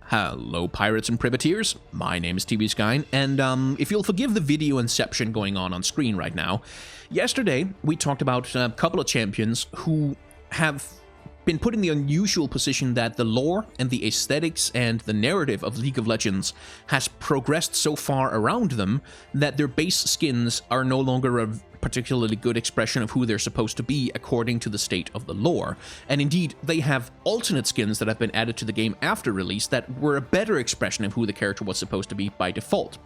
Hello, pirates and privateers. My name is TV Skyn, and if you'll forgive the video inception going on screen right now, yesterday we talked about a couple of champions who have been put in the unusual position that the lore and the aesthetics and the narrative of League of Legends has progressed so far around them that their base skins are no longer a particularly good expression of who they're supposed to be according to the state of the lore. And indeed, they have alternate skins that have been added to the game after release that were a better expression of who the character was supposed to be by default.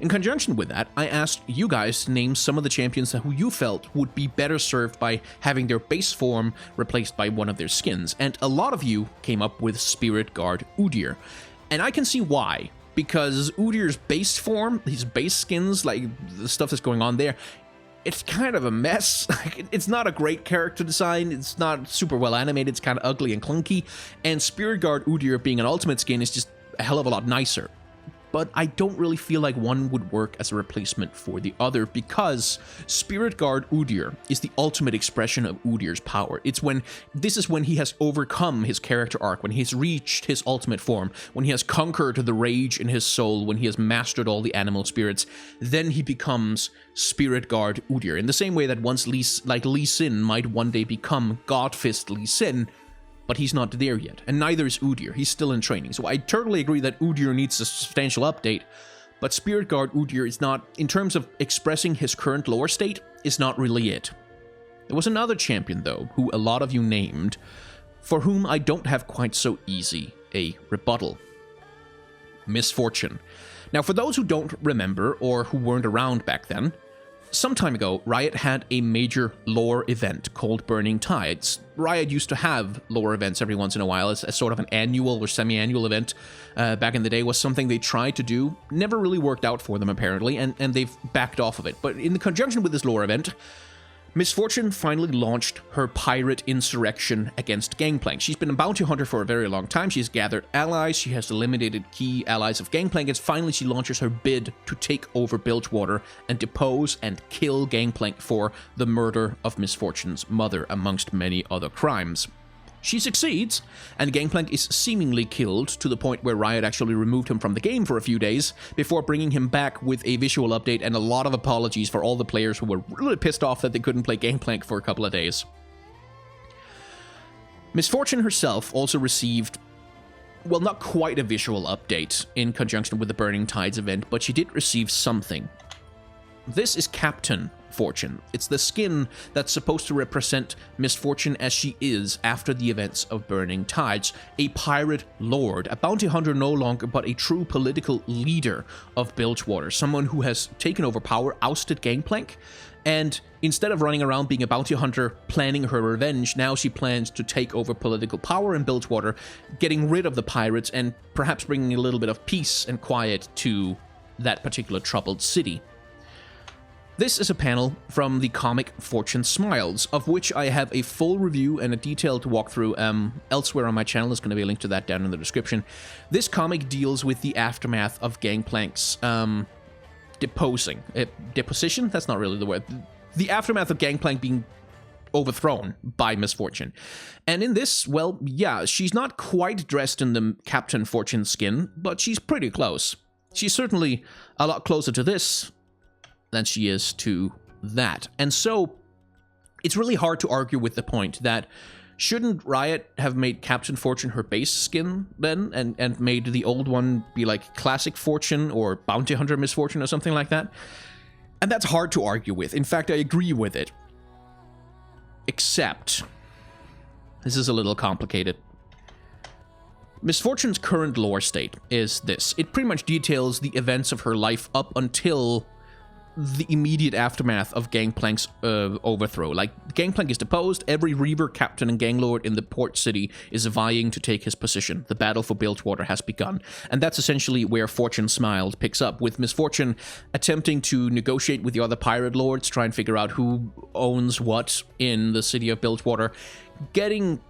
In conjunction with that, I asked you guys to name some of the champions who you felt would be better served by having their base form replaced by one of their skins, and a lot of you came up with Spirit Guard Udyr. And I can see why, because Udyr's base form, his base skins, like the stuff that's going on there, it's kind of a mess. It's not a great character design, it's not super well animated, it's kind of ugly and clunky, and Spirit Guard Udyr being an ultimate skin is just a hell of a lot nicer. But I don't really feel like one would work as a replacement for the other, because Spirit Guard Udyr is the ultimate expression of Udyr's power. This is when he has overcome his character arc, when he's reached his ultimate form, when he has conquered the rage in his soul, when he has mastered all the animal spirits, then he becomes Spirit Guard Udyr. In the same way that once Lee Sin might one day become Godfist Lee Sin, but he's not there yet, and neither is Udyr. He's still in training. So I totally agree that Udyr needs a substantial update, but Spirit Guard Udyr is not, in terms of expressing his current lore state, is not really it. There was another champion, though, who a lot of you named, for whom I don't have quite so easy a rebuttal. Miss Fortune. Now, for those who don't remember, or who weren't around back then, some time ago, Riot had a major lore event called Burning Tides. Riot used to have lore events every once in a while as sort of an annual or semi-annual event. Back in the day was something they tried to do, never really worked out for them apparently, and they've backed off of it. But in conjunction with this lore event, Miss Fortune finally launched her pirate insurrection against Gangplank. She's been a bounty hunter for a very long time. She's gathered allies. She has eliminated key allies of Gangplank. And finally, she launches her bid to take over Bilgewater and depose and kill Gangplank for the murder of Miss Fortune's mother, amongst many other crimes. She succeeds, and Gangplank is seemingly killed to the point where Riot actually removed him from the game for a few days before bringing him back with a visual update and a lot of apologies for all the players who were really pissed off that they couldn't play Gangplank for a couple of days. Miss Fortune herself also received, well, not quite a visual update in conjunction with the Burning Tides event, but she did receive something. This is Captain Fortune. It's the skin that's supposed to represent Miss Fortune as she is after the events of Burning Tides. A pirate lord, a bounty hunter no longer, but a true political leader of Bilgewater. Someone who has taken over power, ousted Gangplank, and instead of running around being a bounty hunter planning her revenge, now she plans to take over political power in Bilgewater, getting rid of the pirates and perhaps bringing a little bit of peace and quiet to that particular troubled city. This is a panel from the comic Fortune Smiles, of which I have a full review and a detailed walkthrough elsewhere on my channel. There's going to be a link to that down in the description. This comic deals with the aftermath of Gangplank's deposition? That's not really the word. The aftermath of Gangplank being overthrown by Miss Fortune. And in this, well, yeah, she's not quite dressed in the Captain Fortune skin, but she's pretty close. She's certainly a lot closer to this than she is to that. And so it's really hard to argue with the point that shouldn't Riot have made Captain Fortune her base skin then and made the old one be like Classic Fortune or Bounty Hunter Miss Fortune or something like that? And that's hard to argue with. In fact, I agree with it. Except this is a little complicated. Miss Fortune's current lore state is this. It pretty much details the events of her life up until the immediate aftermath of Gangplank's overthrow. Like, Gangplank is deposed, every Reaver, Captain, and Ganglord in the port city is vying to take his position. The battle for Bilgewater has begun. And that's essentially where Fortune Smiles picks up, with Miss Fortune attempting to negotiate with the other pirate lords, try and figure out who owns what in the city of Bilgewater, getting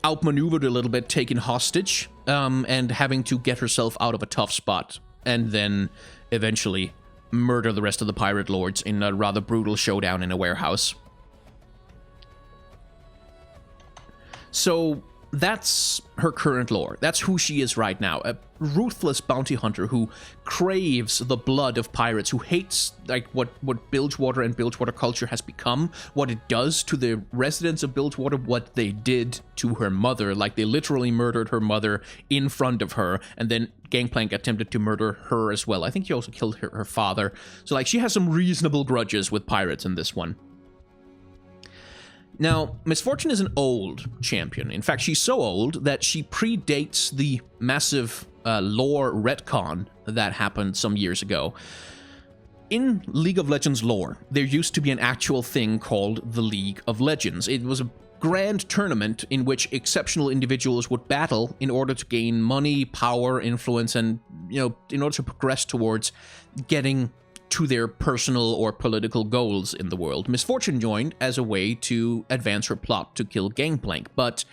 outmaneuvered a little bit, taken hostage, and having to get herself out of a tough spot, and then eventually murder the rest of the pirate lords in a rather brutal showdown in a warehouse. So that's her current lore. That's who she is right now. A ruthless bounty hunter who craves the blood of pirates, who hates like what Bilgewater and Bilgewater culture has become, what it does to the residents of Bilgewater, what they did to her mother. Like, they literally murdered her mother in front of her, and then Gangplank attempted to murder her as well. I think he also killed her father. So, like, she has some reasonable grudges with pirates in this one. Now, Miss Fortune is an old champion. In fact, she's so old that she predates the massive lore retcon that happened some years ago. In League of Legends lore, there used to be an actual thing called the League of Legends. It was a grand tournament in which exceptional individuals would battle in order to gain money, power, influence, and, you know, in order to progress towards getting to their personal or political goals in the world. Miss Fortune joined as a way to advance her plot to kill Gangplank, but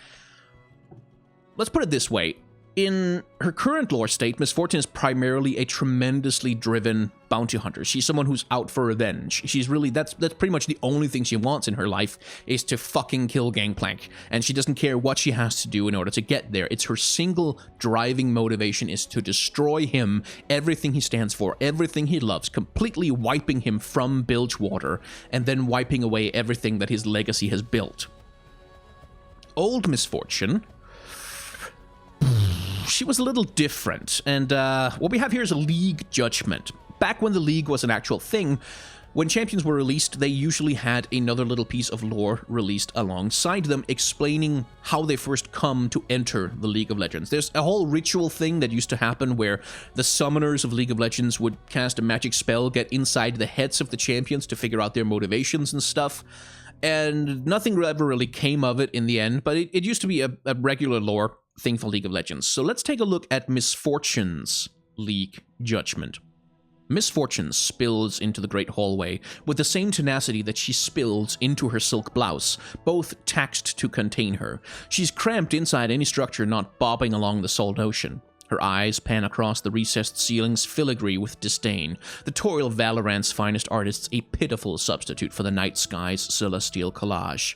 let's put it this way. In her current lore state, Miss Fortune is primarily a tremendously driven bounty hunter. She's someone who's out for revenge. She's really, that's pretty much the only thing she wants in her life, is to fucking kill Gangplank. And she doesn't care what she has to do in order to get there. It's her single driving motivation is to destroy him, everything he stands for, everything he loves, completely wiping him from Bilgewater, and then wiping away everything that his legacy has built. Old Miss Fortune, she was a little different, and what we have here is a League judgment. Back when the League was an actual thing, when champions were released, they usually had another little piece of lore released alongside them, explaining how they first come to enter the League of Legends. There's a whole ritual thing that used to happen where the summoners of League of Legends would cast a magic spell, get inside the heads of the champions to figure out their motivations and stuff, and nothing ever really came of it in the end, but it used to be a regular lore thing for League of Legends. So let's take a look at Miss Fortune's League judgment. Miss Fortune spills into the Great Hallway with the same tenacity that she spills into her silk blouse, both taxed to contain her. She's cramped inside any structure not bobbing along the salt ocean. Her eyes pan across the recessed ceilings, filigree with disdain. The toil of Valorant's finest artists, a pitiful substitute for the night sky's celestial collage.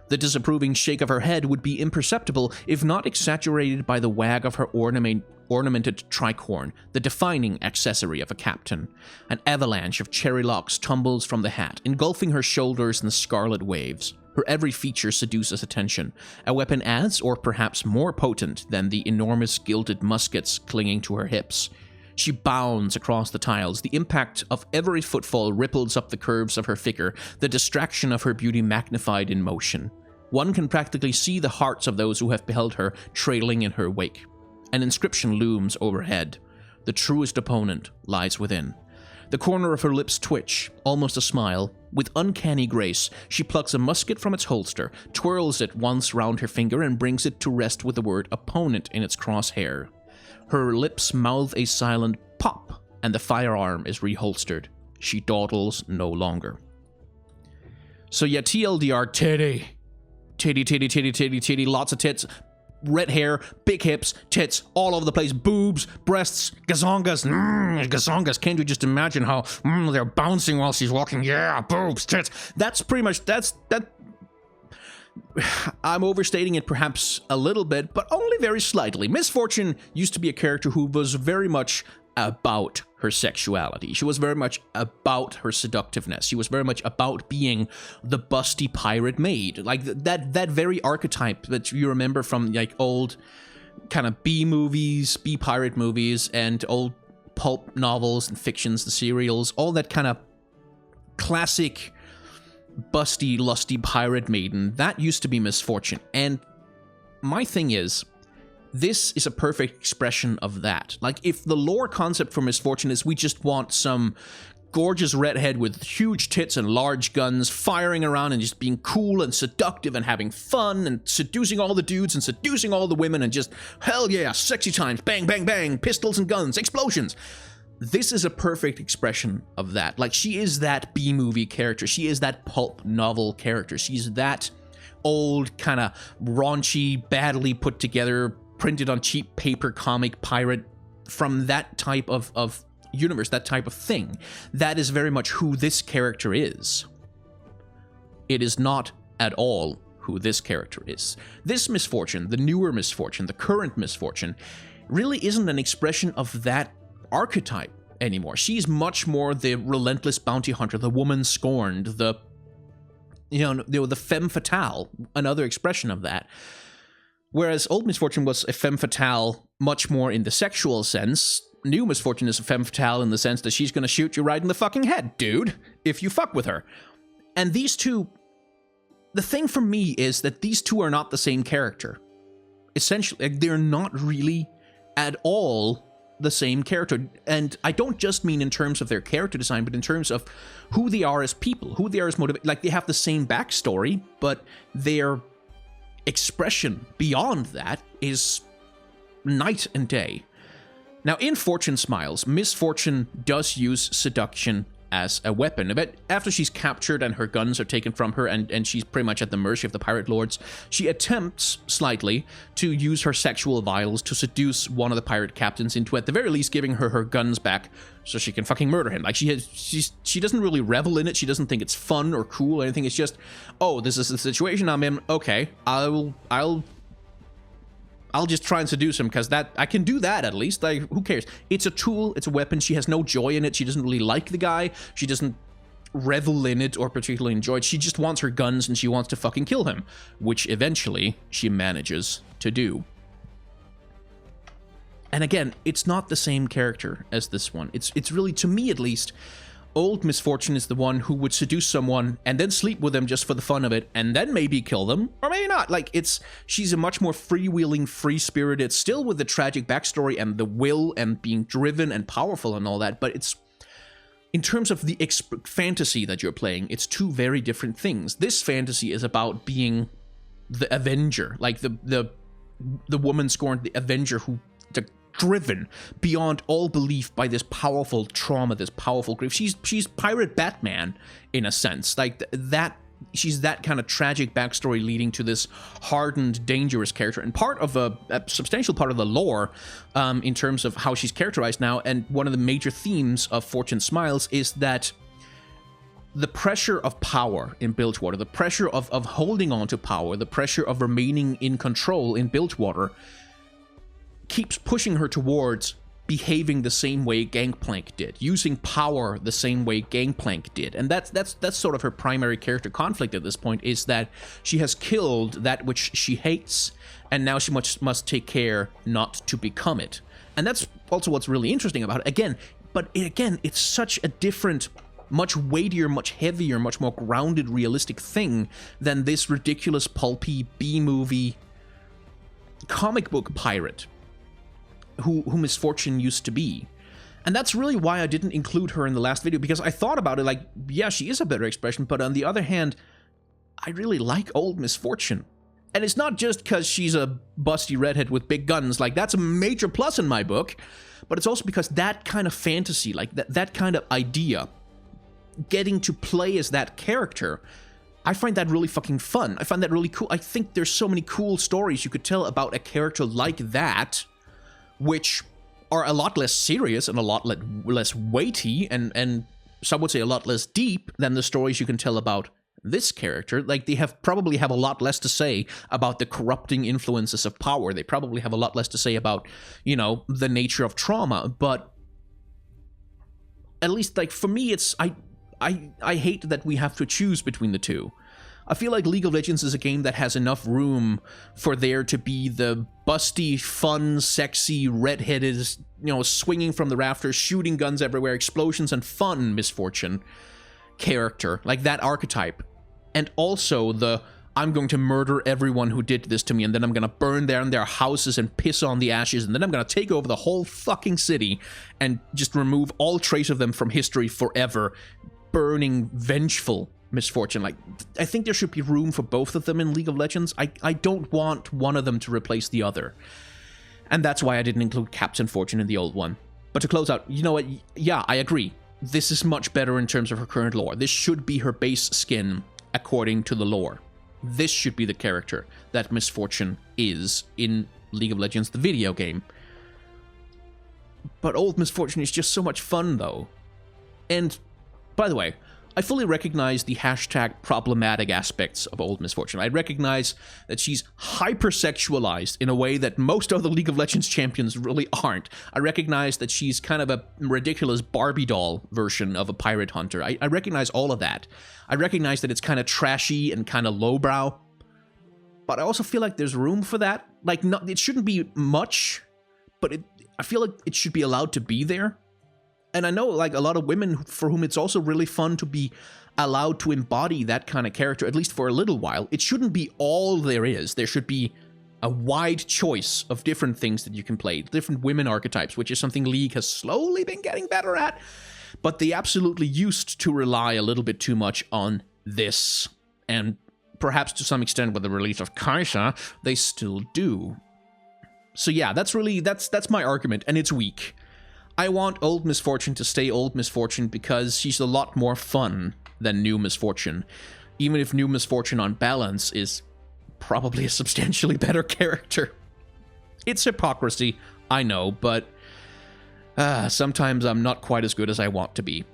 The disapproving shake of her head would be imperceptible if not exaggerated by the wag of her ornamented tricorn, the defining accessory of a captain. An avalanche of cherry locks tumbles from the hat, engulfing her shoulders in scarlet waves. Her every feature seduces attention, a weapon as, or perhaps more potent than the enormous gilded muskets clinging to her hips. She bounds across the tiles. The impact of every footfall ripples up the curves of her figure, the distraction of her beauty magnified in motion. One can practically see the hearts of those who have beheld her trailing in her wake. An inscription looms overhead. The truest opponent lies within. The corner of her lips twitch, almost a smile. With uncanny grace, she plucks a musket from its holster, twirls it once round her finger, and brings it to rest with the word opponent in its crosshair. Her lips mouth a silent pop, and the firearm is reholstered. She dawdles no longer. So yeah, TLDR, titty, lots of tits, red hair, big hips, tits, all over the place, boobs, breasts, gazongas, gazongas. Can't you just imagine how they're bouncing while she's walking? Yeah, boobs, tits. That's pretty much, that. I'm overstating it perhaps a little bit, but only very slightly. Miss Fortune used to be a character who was very much about her sexuality. She was very much about her seductiveness. She was very much about being the busty pirate maid. Like that very archetype that you remember from like old kind of B movies, B pirate movies, and old pulp novels and fictions, the serials, all that kind of classic busty, lusty pirate maiden. That used to be Miss Fortune. And my thing is, this is a perfect expression of that. Like, if the lore concept for Miss Fortune is we just want some gorgeous redhead with huge tits and large guns firing around and just being cool and seductive and having fun and seducing all the dudes and seducing all the women and just, hell yeah, sexy times, bang, bang, bang, pistols and guns, explosions. This is a perfect expression of that. Like, she is that B-movie character. She is that pulp novel character. She's that old, kind of raunchy, badly put together, printed on cheap paper comic pirate from that type of universe, that type of thing. That is very much who this character is. It is not at all who this character is. This misfortune, the newer misfortune, the current misfortune, really isn't an expression of that archetype anymore. She's much more the relentless bounty hunter, the woman scorned, the femme fatale, another expression of that. Whereas old misfortune was a femme fatale much more in the sexual sense, new misfortune is a femme fatale in the sense that she's gonna shoot you right in the fucking head, dude, if you fuck with her. And these two, the thing for me is that these two are not the same character. Essentially, they're not really at all the same character. And I don't just mean in terms of their character design, but in terms of who they are as people, who they are as motivated. Like, they have the same backstory, but their expression beyond that is night and day. Now, in Fortune Smiles, Misfortune does use seduction as a weapon. But after she's captured and her guns are taken from her and she's pretty much at the mercy of the pirate lords, she attempts slightly to use her sexual vials to seduce one of the pirate captains into, at the very least, giving her her guns back so she can fucking murder him. Like, she doesn't really revel in it. She doesn't think it's fun or cool or anything. It's just, oh, this is the situation I'm in. Okay, I'll just try and seduce him, because that I can do that at least. Like, who cares? It's a tool, it's a weapon. She has no joy in it. She doesn't really like the guy. She doesn't revel in it or particularly enjoy it. She just wants her guns and she wants to fucking kill him, which eventually she manages to do. And again, it's not the same character as this one. It's really, to me at least, old Misfortune is the one who would seduce someone and then sleep with them just for the fun of it, and then maybe kill them, or maybe not. Like, she's a much more freewheeling, free-spirited, still with the tragic backstory and the will and being driven and powerful and all that, but it's, in terms of the fantasy that you're playing, it's two very different things. This fantasy is about being the Avenger, like the woman scorned, the Avenger who, driven beyond all belief by this powerful trauma, this powerful grief. She's Pirate Batman in a sense. Like that, she's that kind of tragic backstory leading to this hardened, dangerous character, and part of a substantial part of the lore in terms of how she's characterized now. And one of the major themes of Fortune Smiles is that the pressure of power in Bilgewater, the pressure of holding on to power, the pressure of remaining in control in Bilgewater keeps pushing her towards behaving the same way Gangplank did, using power the same way Gangplank did. And that's sort of her primary character conflict at this point, is that she has killed that which she hates, and now she must take care not to become it. And that's also what's really interesting about it. It's such a different, much weightier, much heavier, much more grounded, realistic thing than this ridiculous, pulpy, B-movie comic book pirate who Misfortune used to be. And that's really why I didn't include her in the last video, because I thought about it like, yeah, she is a better expression, but on the other hand, I really like old Misfortune. And it's not just because she's a busty redhead with big guns. Like, that's a major plus in my book, but it's also because that kind of fantasy, like that kind of idea, getting to play as that character, I find that really fucking fun. I find that really cool. I think there's so many cool stories you could tell about a character like that, which are a lot less serious and a lot less weighty, and some would say a lot less deep than the stories you can tell about this character. Like, they probably have a lot less to say about the corrupting influences of power. They probably have a lot less to say about, the nature of trauma. But at least, like, for me, it's I hate that we have to choose between the two. I feel like League of Legends is a game that has enough room for there to be the busty, fun, sexy, redheaded, swinging from the rafters, shooting guns everywhere, explosions and fun Misfortune character, like that archetype. And also the, I'm going to murder everyone who did this to me, and then I'm going to burn down their houses and piss on the ashes, and then I'm going to take over the whole fucking city and just remove all trace of them from history forever. Burning, vengeful Misfortune. Like, I think there should be room for both of them in League of Legends. I don't want one of them to replace the other. And that's why I didn't include Captain Fortune in the old one. But to close out, you know what? Yeah, I agree. This is much better in terms of her current lore. This should be her base skin according to the lore. This should be the character that Misfortune is in League of Legends, the video game. But old Misfortune is just so much fun, though. And, by the way, I fully recognize the hashtag problematic aspects of Old Misfortune. I recognize that she's hypersexualized in a way that most other League of Legends champions really aren't. I recognize that she's kind of a ridiculous Barbie doll version of a pirate hunter. I recognize all of that. I recognize that it's kind of trashy and kind of lowbrow. But I also feel like there's room for that. Like, it shouldn't be much, but I feel like it should be allowed to be there. And I know, like, a lot of women for whom it's also really fun to be allowed to embody that kind of character, at least for a little while. It shouldn't be all there is. There should be a wide choice of different things that you can play, different women archetypes, which is something League has slowly been getting better at. But they absolutely used to rely a little bit too much on this. And perhaps to some extent with the release of Kai'Sa, they still do. So yeah, that's my argument, and it's weak. I want Old Misfortune to stay Old Misfortune because she's a lot more fun than New Misfortune. Even if New Misfortune on balance is probably a substantially better character. It's hypocrisy, I know, but sometimes I'm not quite as good as I want to be.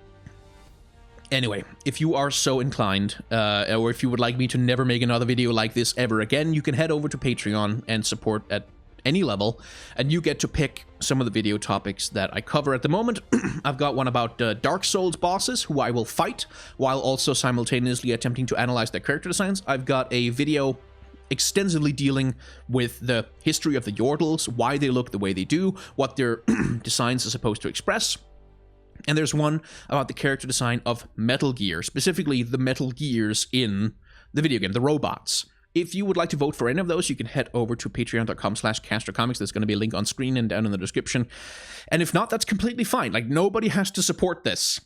Anyway, if you are so inclined, or if you would like me to never make another video like this ever again, you can head over to Patreon and support at any level, and you get to pick some of the video topics that I cover at the moment. I've got one about Dark Souls bosses, who I will fight, while also simultaneously attempting to analyze their character designs. I've got a video extensively dealing with the history of the Yordles, why they look the way they do, what their designs are supposed to express. And there's one about the character design of Metal Gear, specifically the Metal Gears in the video game, the robots. If you would like to vote for any of those, you can head over to patreon.com/castercomics. There's going to be a link on screen and down in the description. And if not, that's completely fine. Like, nobody has to support this.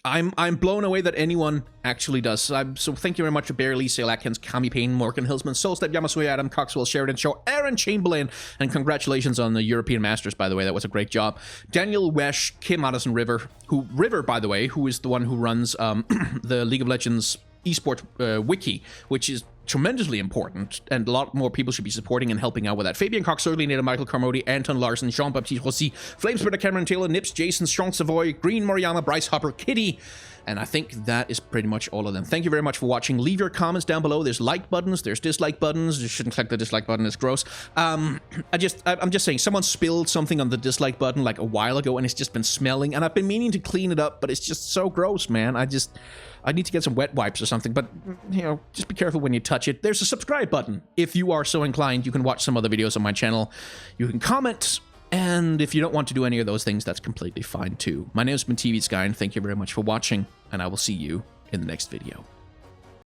I'm blown away that anyone actually does. So thank you very much to Bear Lee, Sale Atkins, Kami Payne, Morgan Hilsman, Soulstep, Yamasui, Adam, Coxwell, Sheridan Shaw, Aaron Chamberlain, and congratulations on the European Masters, by the way. That was a great job. Daniel Wesh, Kim Addison River, by the way, who is the one who runs the League of Legends eSport wiki, which is tremendously important, and a lot more people should be supporting and helping out with that. Fabian Cox, Early Native, Michael Carmody, Anton Larson, Jean-Baptiste Rossi, Flamespreader, Cameron Taylor, Nips, Jason, Strong Savoy, Green Moriyama, Bryce Hopper, Kitty, and I think that is pretty much all of them. Thank you very much for watching. Leave your comments down below. There's like buttons, there's dislike buttons. You shouldn't click the dislike button, it's gross. I'm just saying, someone spilled something on the dislike button like a while ago, and it's just been smelling, and I've been meaning to clean it up, but it's just so gross, man. I need to get some wet wipes or something, but, you know, just be careful when you touch it. There's a subscribe button. If you are so inclined, you can watch some other videos on my channel. You can comment, and if you don't want to do any of those things, that's completely fine too. My name has been TV Sky, and thank you very much for watching, and I will see you in the next video.